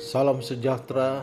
Salam sejahtera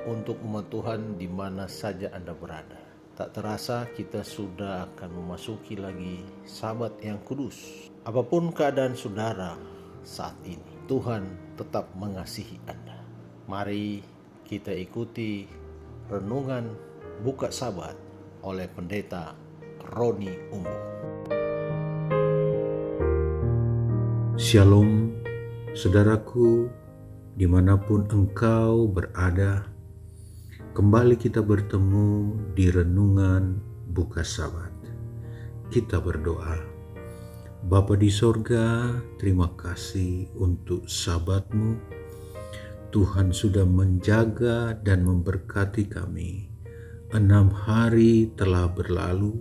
untuk umat Tuhan di mana saja Anda berada. Tak terasa kita sudah akan memasuki lagi Sabat yang kudus. Apapun keadaan saudara saat ini, Tuhan tetap mengasihi Anda. Mari kita ikuti renungan buka Sabat oleh Pendeta Roni Umbu. Shalom, saudaraku, dimanapun engkau berada. Kembali kita bertemu di renungan buka Sabat. Kita berdoa. Bapa di sorga, terima kasih untuk Sabat-Mu. Tuhan sudah menjaga dan memberkati kami. 6 hari telah berlalu,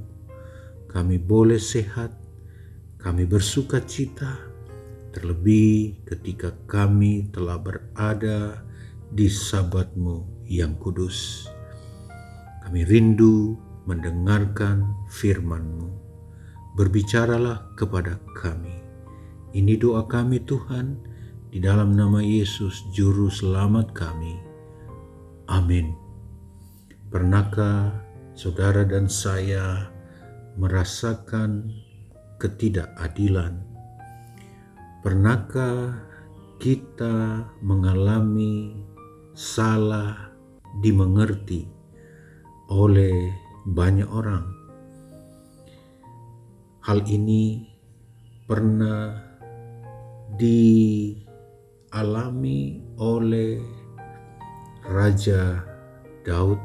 kami boleh sehat, kami bersuka cita, terlebih ketika kami telah berada di Sabat-Mu yang kudus. Kami rindu mendengarkan firman-Mu. Berbicaralah kepada kami. Ini doa kami Tuhan, di dalam nama Yesus Juru Selamat kami. Amin. Pernahkah saudara dan saya merasakan ketidakadilan? Pernahkah kita mengalami salah dimengerti oleh banyak orang? Hal ini pernah dialami oleh Raja Daud.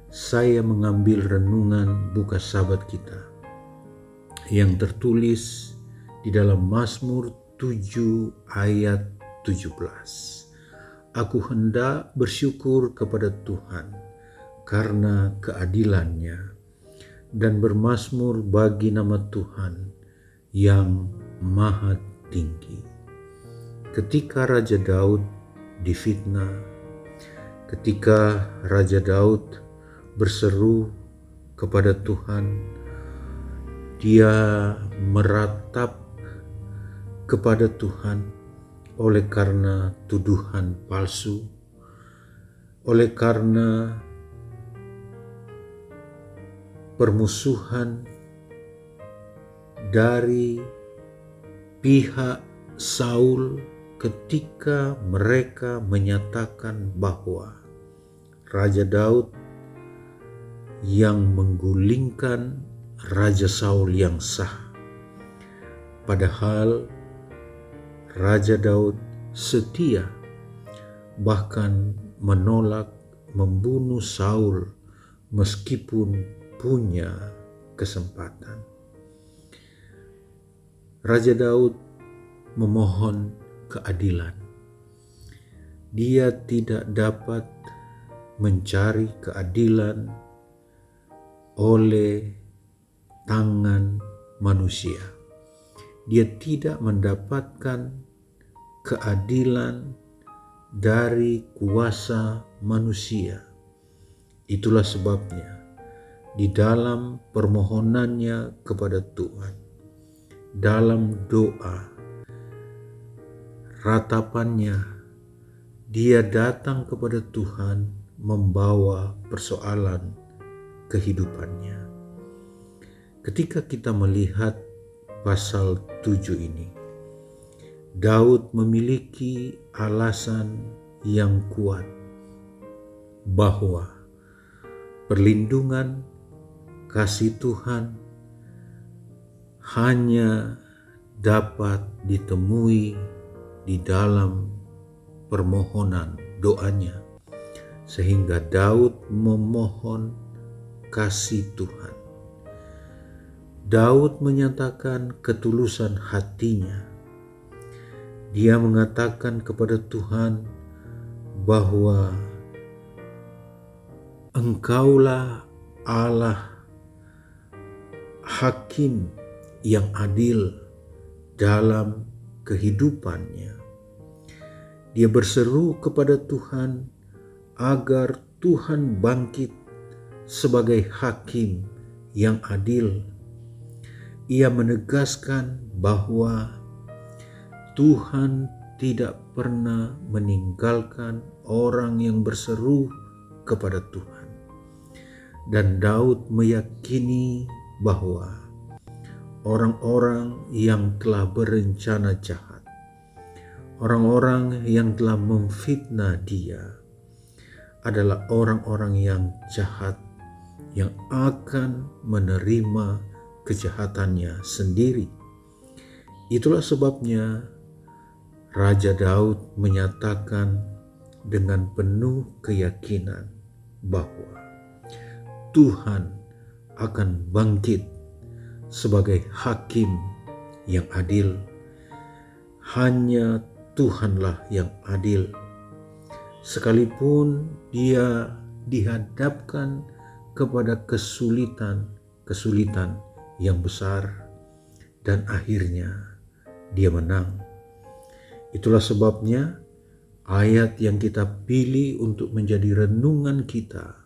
Saya mengambil renungan buka Sabat kita yang tertulis di dalam Mazmur 7 ayat 17. Aku hendak bersyukur kepada Tuhan karena keadilannya dan bermazmur bagi nama Tuhan yang maha tinggi. Ketika Raja Daud difitnah, ketika Raja Daud berseru kepada Tuhan, dia meratap kepada Tuhan oleh karena tuduhan palsu, oleh karena permusuhan dari pihak Saul ketika mereka menyatakan bahwa Raja Daud yang menggulingkan Raja Saul yang sah. Padahal Raja Daud setia, bahkan menolak membunuh Saul meskipun punya kesempatan. Raja Daud memohon keadilan. Dia tidak dapat mencari keadilan oleh tangan manusia. Dia tidak mendapatkan keadilan dari kuasa manusia. Itulah sebabnya di dalam permohonannya kepada Tuhan, dalam doa, ratapannya, dia datang kepada Tuhan membawa persoalan kehidupannya. Ketika kita melihat pasal 7 ini, Daud memiliki alasan yang kuat bahwa perlindungan kasih Tuhan hanya dapat ditemui di dalam permohonan doanya, sehingga Daud memohon kasih Tuhan. Daud menyatakan ketulusan hatinya. Dia mengatakan kepada Tuhan bahwa Engkaulah Allah hakim yang adil dalam kehidupannya. Dia berseru kepada Tuhan agar Tuhan bangkit sebagai hakim yang adil. Ia menegaskan bahwa Tuhan tidak pernah meninggalkan orang yang berseru kepada Tuhan. Dan Daud meyakini bahwa orang-orang yang telah berencana jahat, orang-orang yang telah memfitnah dia, adalah orang-orang yang jahat yang akan menerima kejahatannya sendiri. Itulah sebabnya Raja Daud menyatakan dengan penuh keyakinan bahwa Tuhan akan bangkit sebagai hakim yang adil. Hanya Tuhanlah yang adil. Sekalipun dia dihadapkan kepada kesulitan yang besar, dan akhirnya dia menang. Itulah sebabnya ayat yang kita pilih untuk menjadi renungan kita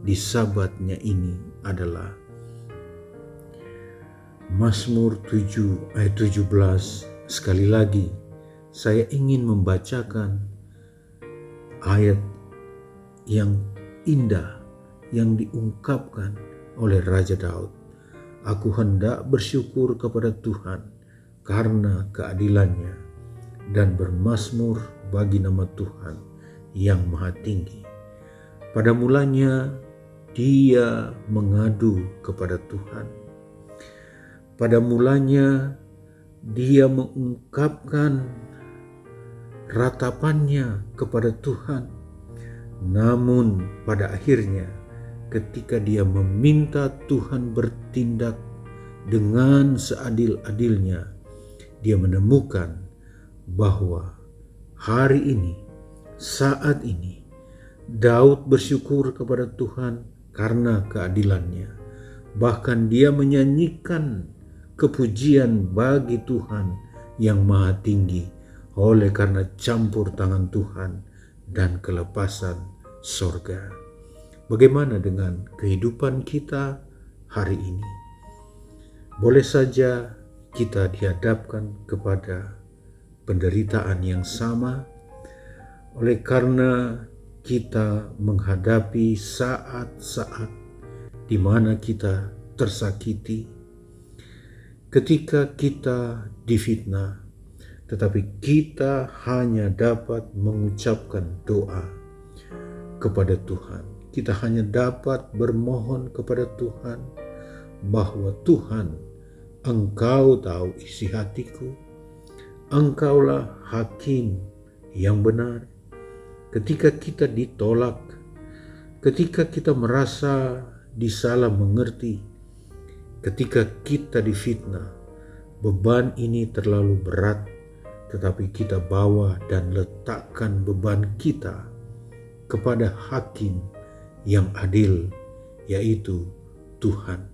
di Sabatnya ini adalah Mazmur 7 ayat 17. Sekali lagi saya ingin membacakan ayat yang indah yang diungkapkan oleh Raja Daud. Aku hendak bersyukur kepada Tuhan karena keadilannya dan bermazmur bagi nama Tuhan yang Maha Tinggi. Pada mulanya dia mengadu kepada Tuhan. Pada mulanya dia mengungkapkan ratapannya kepada Tuhan. Namun pada akhirnya ketika dia meminta Tuhan bertindak dengan seadil-adilnya, dia menemukan bahwa hari ini, saat ini, Daud bersyukur kepada Tuhan karena keadilannya. Bahkan dia menyanyikan kepujian bagi Tuhan yang Maha Tinggi oleh karena campur tangan Tuhan dan kelepasan sorga. Bagaimana dengan kehidupan kita hari ini? Boleh saja kita dihadapkan kepada penderitaan yang sama oleh karena kita menghadapi saat-saat di mana kita tersakiti, ketika kita difitnah, tetapi kita hanya dapat mengucapkan doa kepada Tuhan. Kita hanya dapat bermohon kepada Tuhan bahwa Tuhan, Engkau tahu isi hatiku, Engkaulah hakim yang benar. Ketika kita ditolak, ketika kita merasa disalah mengerti, ketika kita difitnah, beban ini terlalu berat, tetapi kita bawa dan letakkan beban kita kepada hakim yang adil, yaitu Tuhan.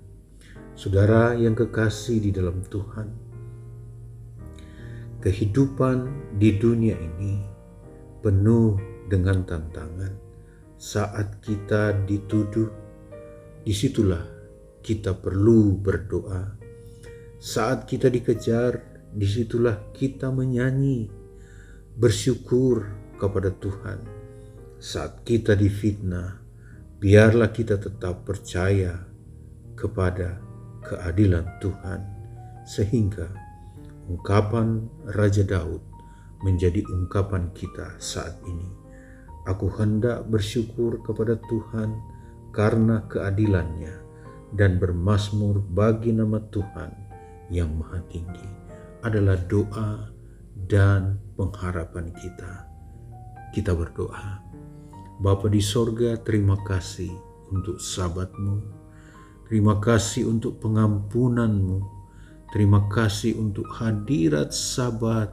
Saudara yang kekasih di dalam Tuhan, kehidupan di dunia ini penuh dengan tantangan. Saat kita dituduh, disitulah kita perlu berdoa. Saat kita dikejar, disitulah kita menyanyi, bersyukur kepada Tuhan. Saat kita difitnah, biarlah kita tetap percaya kepada keadilan Tuhan, sehingga ungkapan Raja Daud menjadi ungkapan kita saat ini. Aku hendak bersyukur kepada Tuhan karena keadilannya dan bermazmur bagi nama Tuhan yang Maha Tinggi. Adalah doa dan pengharapan kita. Kita berdoa. Bapa di sorga, terima kasih untuk Sabat-Mu. Terima kasih untuk pengampunan-Mu. Terima kasih untuk hadirat Sabat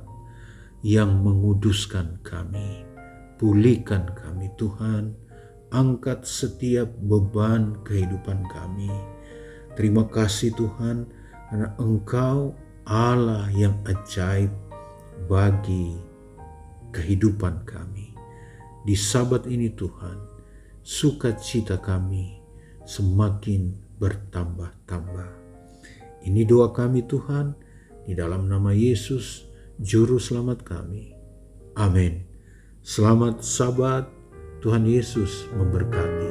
yang menguduskan kami. Pulihkan kami Tuhan. Angkat setiap beban kehidupan kami. Terima kasih Tuhan, karena Engkau Allah yang ajaib bagi kehidupan kami. Di Sabat ini Tuhan, sukacita kami semakin bertambah-tambah. Ini doa kami Tuhan, di dalam nama Yesus, Juru Selamat kami. Amin. Selamat Sabat, Tuhan Yesus memberkati.